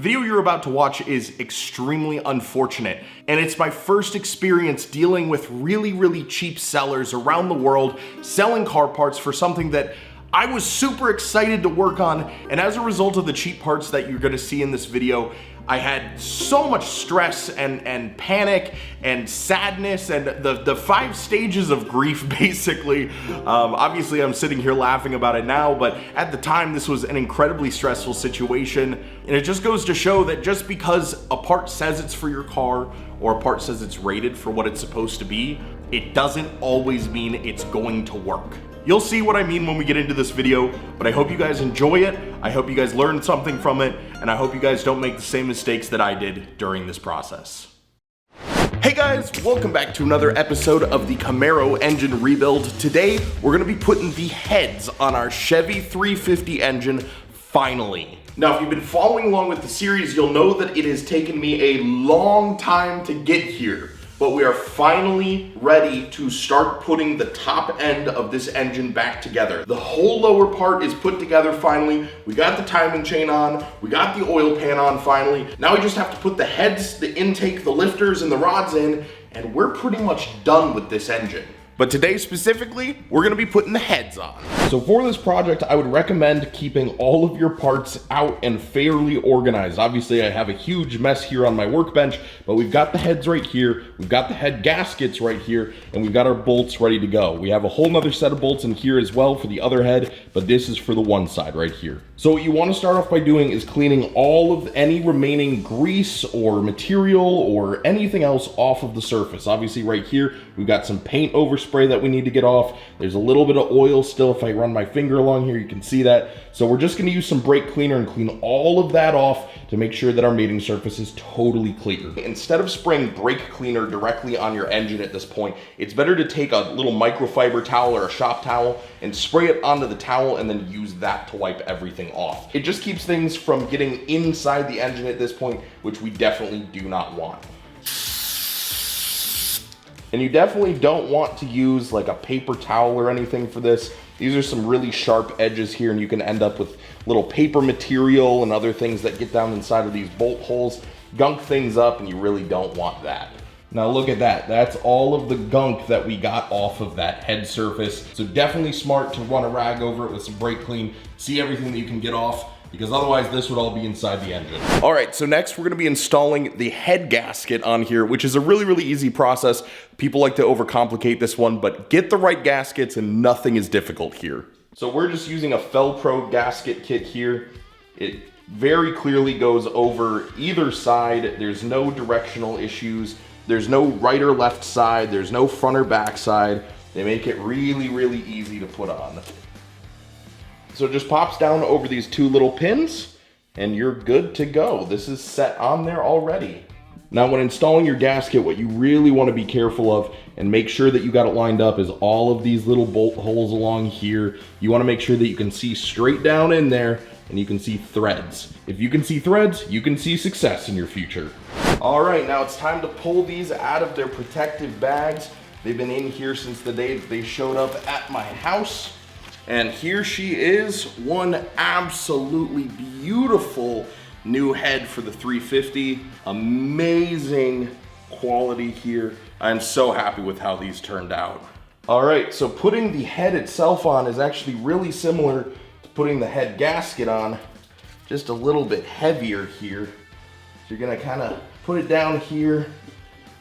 The video you're about to watch is extremely unfortunate, and it's my first experience dealing with really cheap sellers around the world selling car parts for something that I was super excited to work on, and as a result of the cheap parts that you're gonna see in this video, I had so much stress and panic and sadness and the 5 stages of grief, basically. Obviously, I'm sitting here laughing about it now, but at the time, this was an incredibly stressful situation. And it just goes to show that just because a part says it's for your car or a part says it's rated for what it's supposed to be, it doesn't always mean it's going to work. You'll see what I mean when we get into this video, but I hope you guys enjoy it, I hope you guys learned something from it, and I hope you guys don't make the same mistakes that I did during this process. Hey guys, welcome back to another episode of the Camaro engine rebuild. Today, we're gonna be putting the heads on our Chevy 350 engine, finally. Now, if you've been following along with the series, you'll know that it has taken me a long time to get here. But we are finally ready to start putting the top end of this engine back together. The whole lower part is put together finally. We got the timing chain on, we got the oil pan on finally. Now we just have to put the heads, the intake, the lifters, and the rods in, and we're pretty much done with this engine. But today specifically, we're gonna be putting the heads on. So for this project, I would recommend keeping all of your parts out and fairly organized. Obviously, I have a huge mess here on my workbench, but we've got the heads right here, we've got the head gaskets right here, and we've got our bolts ready to go. We have a whole nother set of bolts in here as well for the other head, but this is for the one side right here. So what you wanna start off by doing is cleaning all of any remaining grease or material or anything else off of the surface. Obviously right here, we've got some paint overspray that we need to get off. There's a little bit of oil still. If I run my finger along here, you can see that. So we're just gonna use some brake cleaner and clean all of that off to make sure that our mating surface is totally clear. Instead of spraying brake cleaner directly on your engine at this point, it's better to take a little microfiber towel or a shop towel and spray it onto the towel and then use that to wipe everything off. It just keeps things from getting inside the engine at this point, which we definitely do not want. And you definitely don't want to use like a paper towel or anything for this. These are some really sharp edges here, and you can end up with little paper material and other things that get down inside of these bolt holes, gunk things up, and you really don't want that. Now look at that. That's all of the gunk that we got off of that head surface. So definitely smart to run a rag over it with some brake clean, see everything that you can get off, because otherwise this would all be inside the engine. All right, so next we're gonna be installing the head gasket on here, which is a really easy process. People like to overcomplicate this one, but get the right gaskets and nothing is difficult here. So we're just using a Felpro gasket kit here. It very clearly goes over either side. There's no directional issues. There's no right or left side. There's no front or back side. They make it really easy to put on. So it just pops down over these 2 little pins and you're good to go. This is set on there already. Now when installing your gasket, what you really want to be careful of and make sure that you got it lined up is all of these little bolt holes along here. You want to make sure that you can see straight down in there and you can see threads. If you can see threads, you can see success in your future. All right, now it's time to pull these out of their protective bags. They've been in here since the day that they showed up at my house. And here she is, one absolutely beautiful new head for the 350. Amazing quality here. I'm so happy with how these turned out. All right, so putting the head itself on is actually really similar to putting the head gasket on, just a little bit heavier here. So you're gonna kind of put it down here,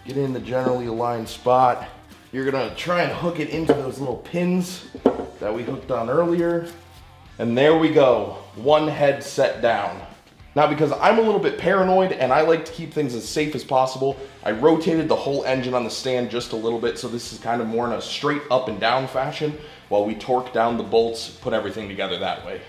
get in the generally aligned spot. You're gonna try and hook it into those little pins that we hooked on earlier. And there we go, one head set down. Now because I'm a little bit paranoid and I like to keep things as safe as possible, I rotated the whole engine on the stand just a little bit, so this is kind of more in a straight up and down fashion while we torque down the bolts, put everything together that way.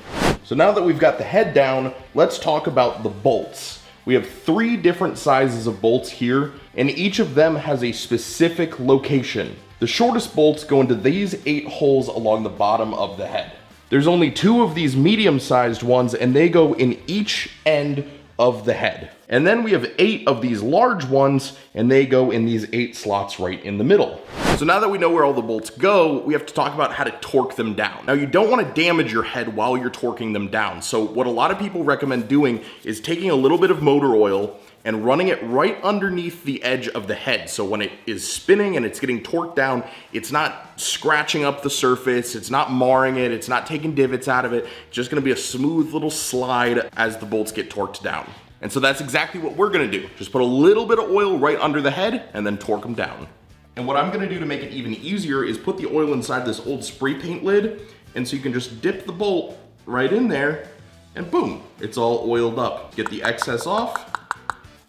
So now that we've got the head down, let's talk about the bolts. We have 3 different sizes of bolts here, and each of them has a specific location. The shortest bolts go into these 8 holes along the bottom of the head. There's only 2 of these medium-sized ones, and they go in each end of the head. And then we have 8 of these large ones, and they go in these 8 slots right in the middle. So now that we know where all the bolts go, we have to talk about how to torque them down. Now you don't want to damage your head while you're torquing them down. So what a lot of people recommend doing is taking a little bit of motor oil and running it right underneath the edge of the head. So when it is spinning and it's getting torqued down, it's not scratching up the surface, it's not marring it, it's not taking divots out of it. It's just gonna be a smooth little slide as the bolts get torqued down. And so that's exactly what we're gonna do. Just put a little bit of oil right under the head and then torque them down. And what I'm gonna do to make it even easier is put the oil inside this old spray paint lid, and so you can just dip the bolt right in there, and boom, it's all oiled up. Get the excess off,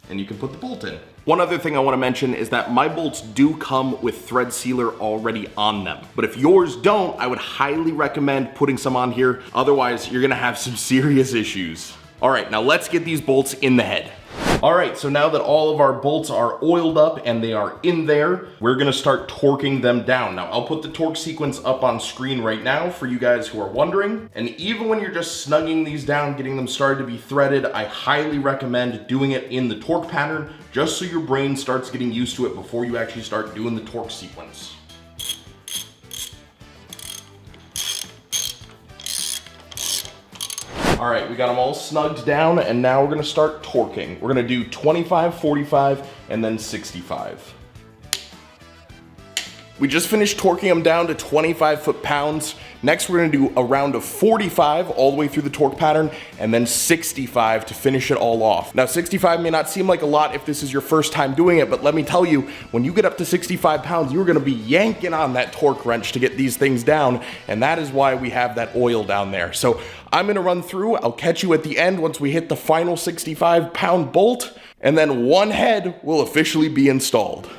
and you can put the bolt in. One other thing I want to mention is that my bolts do come with thread sealer already on them. But if yours don't, I would highly recommend putting some on here. Otherwise, you're gonna have some serious issues. All right, now let's get these bolts in the head. All right, so now that all of our bolts are oiled up and they are in there, we're gonna start torquing them down. Now, I'll put the torque sequence up on screen right now for you guys who are wondering. And even when you're just snugging these down, getting them started to be threaded, I highly recommend doing it in the torque pattern, just so your brain starts getting used to it before you actually start doing the torque sequence. All right, we got them all snugged down, and now we're gonna start torquing. We're gonna do 25, 45, and then 65. We just finished torquing them down to 25 foot-pounds. Next, we're gonna do a round of 45 all the way through the torque pattern, and then 65 to finish it all off. Now, 65 may not seem like a lot if this is your first time doing it, but let me tell you, when you get up to 65 pounds, you're gonna be yanking on that torque wrench to get these things down, and that is why we have that oil down there. So I'm gonna run through, I'll catch you at the end once we hit the final 65-pound bolt, and then one head will officially be installed.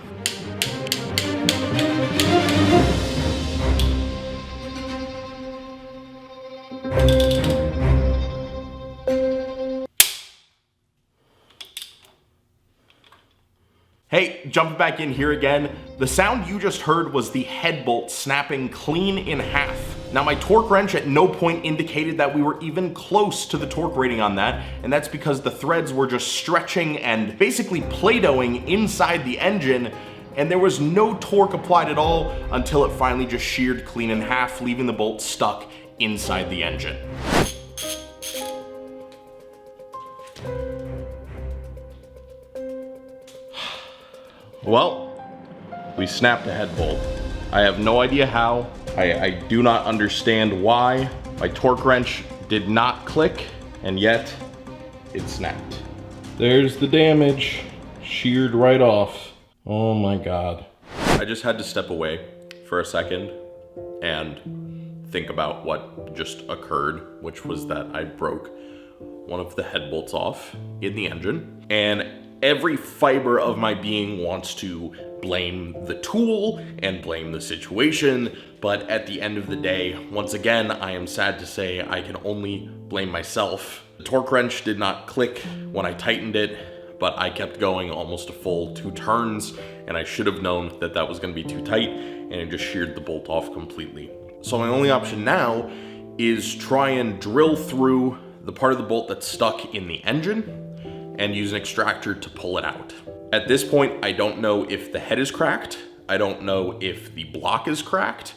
Hey, jumping back in here again. The sound you just heard was the head bolt snapping clean in half. Now, my torque wrench at no point indicated that we were even close to the torque rating on that, and that's because the threads were just stretching and basically Play-Dohing inside the engine, and there was no torque applied at all until it finally just sheared clean in half, leaving the bolt stuck inside the engine. Well, we snapped a head bolt. I have no idea how. I do not understand why. My torque wrench did not click, and yet it snapped. There's the damage, sheared right off. Oh my God. I just had to step away for a second and think about what just occurred, which was that I broke one of the head bolts off in the engine, and every fiber of my being wants to blame the tool and blame the situation, but at the end of the day, once again, I am sad to say I can only blame myself. The torque wrench did not click when I tightened it, but I kept going almost a full 2 turns, and I should have known that that was gonna be too tight, and it just sheared the bolt off completely. So my only option now is try and drill through the part of the bolt that's stuck in the engine and use an extractor to pull it out. At this point, I don't know if the head is cracked, I don't know if the block is cracked,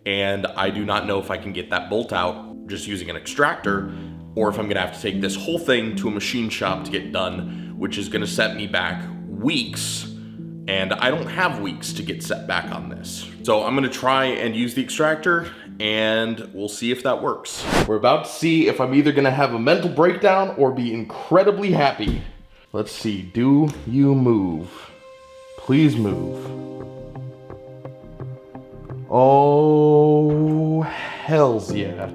and I do not know if I can get that bolt out just using an extractor, or if I'm gonna have to take this whole thing to a machine shop to get done, which is gonna set me back weeks, and I don't have weeks to get set back on this. So I'm gonna try and use the extractor, and we'll see if that works. We're about to see if I'm either gonna have a mental breakdown or be incredibly happy. Let's see, do you move? Please move. Oh, hells yeah.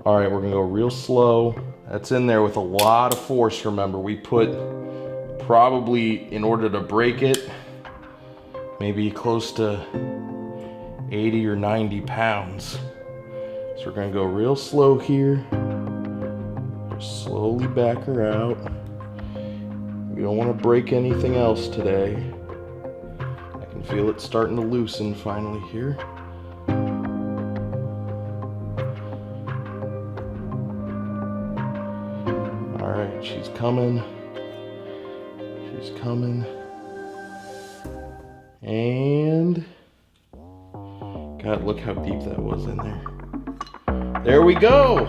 All right, we're gonna go real slow. That's in there with a lot of force, remember. We put probably, in order to break it, maybe close to 80 or 90 pounds. So we're gonna go real slow here. Just slowly back her out. We don't wanna break anything else today. I can feel it starting to loosen finally here. All right, she's coming. She's coming. And God, look how deep that was in there. There we go.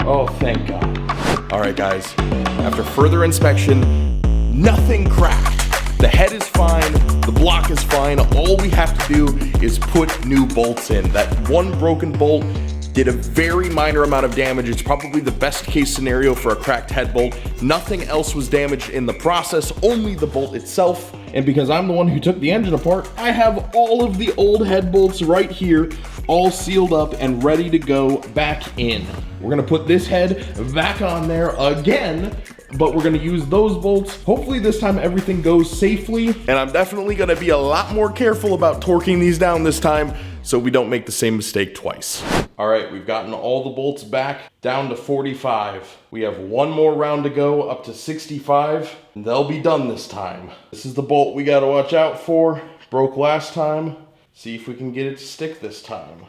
Oh, thank God. All right, guys, after further inspection, nothing cracked. The head is fine, the block is fine. All we have to do is put new bolts in. That one broken bolt did a very minor amount of damage. It's probably the best case scenario for a cracked head bolt. Nothing else was damaged in the process, only the bolt itself. And because I'm the one who took the engine apart, I have all of the old head bolts right here, all sealed up and ready to go back in. We're gonna put this head back on there again, but we're gonna use those bolts. Hopefully this time everything goes safely. And I'm definitely gonna be a lot more careful about torquing these down this time so we don't make the same mistake twice. All right, we've gotten all the bolts back down to 45. We have one more round to go up to 65, and they'll be done this time. This is the bolt we gotta watch out for. Broke last time. See if we can get it to stick this time.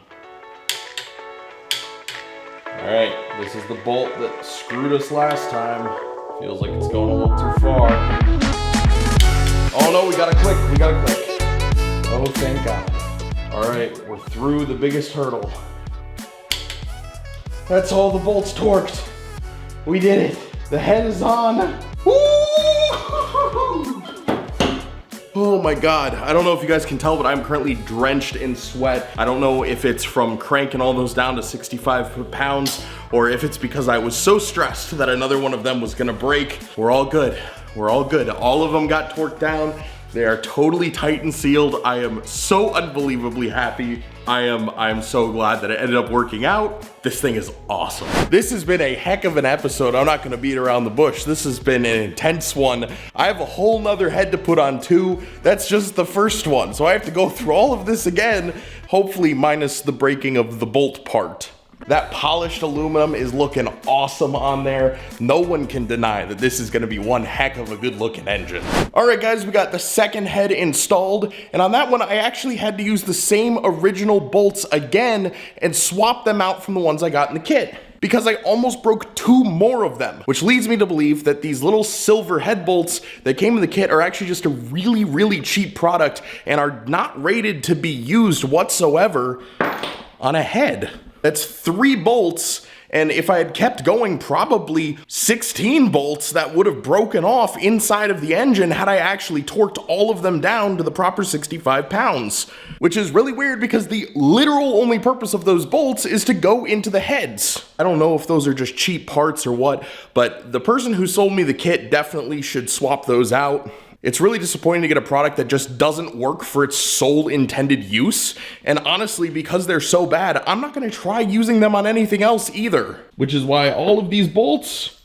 All right, this is the bolt that screwed us last time. Feels like it's going a little too far. Oh no, we gotta click, we gotta click. Oh, thank God. All right, we're through the biggest hurdle. That's all the bolts torqued. We did it. The head is on. Woo! Oh my God. I don't know if you guys can tell, but I'm currently drenched in sweat. I don't know if it's from cranking all those down to 65 pounds or if it's because I was so stressed that another one of them was gonna break. We're all good. We're all good. All of them got torqued down. They are totally tight and sealed. I am so unbelievably happy. I am so glad that it ended up working out. This thing is awesome. This has been a heck of an episode. I'm not gonna beat around the bush. This has been an intense one. I have a whole nother head to put on too. That's just the first one. So I have to go through all of this again, hopefully minus the breaking of the bolt part. That polished aluminum is looking awesome on there. No one can deny that this is gonna be one heck of a good looking engine. All right guys, we got the second head installed, and on that one I actually had to use the same original bolts again and swap them out from the ones I got in the kit, because I almost broke 2 more of them, which leads me to believe that these little silver head bolts that came in the kit are actually just a really, really cheap product and are not rated to be used whatsoever on a head. That's 3 bolts, and if I had kept going, probably 16 bolts that would have broken off inside of the engine had I actually torqued all of them down to the proper 65 pounds. Which is really weird because the literal only purpose of those bolts is to go into the heads. I don't know if those are just cheap parts or what, but the person who sold me the kit definitely should swap those out. It's really disappointing to get a product that just doesn't work for its sole intended use. And honestly, because they're so bad, I'm not gonna try using them on anything else either. Which is why all of these bolts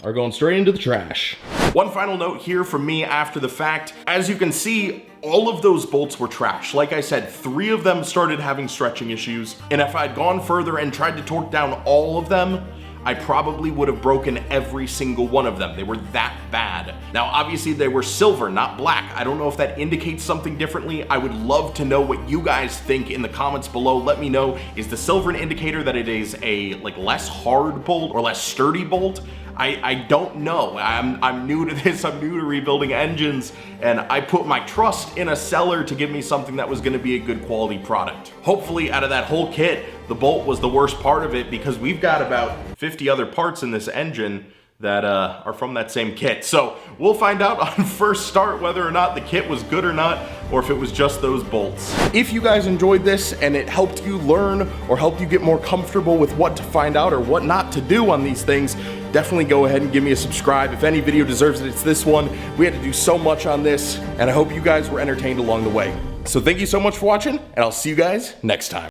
are going straight into the trash. One final note here from me after the fact. As you can see, all of those bolts were trash. Like I said, 3 of them started having stretching issues. And if I'd gone further and tried to torque down all of them, I probably would have broken every single one of them. They were that bad. Now, obviously they were silver, not black. I don't know if that indicates something differently. I would love to know what you guys think in the comments below. Let me know, is the silver an indicator that it is a less hard bolt or less sturdy bolt? I don't know. I'm new to this. I'm new to rebuilding engines, and I put my trust in a seller to give me something that was gonna be a good quality product. Hopefully out of that whole kit, the bolt was the worst part of it, because we've got about 50 other parts in this engine that are from that same kit. So we'll find out on first start whether or not the kit was good or not, or if it was just those bolts. If you guys enjoyed this and it helped you learn or helped you get more comfortable with what to find out or what not to do on these things, definitely go ahead and give me a subscribe. If any video deserves it, it's this one. We had to do so much on this, and I hope you guys were entertained along the way. So thank you so much for watching, and I'll see you guys next time.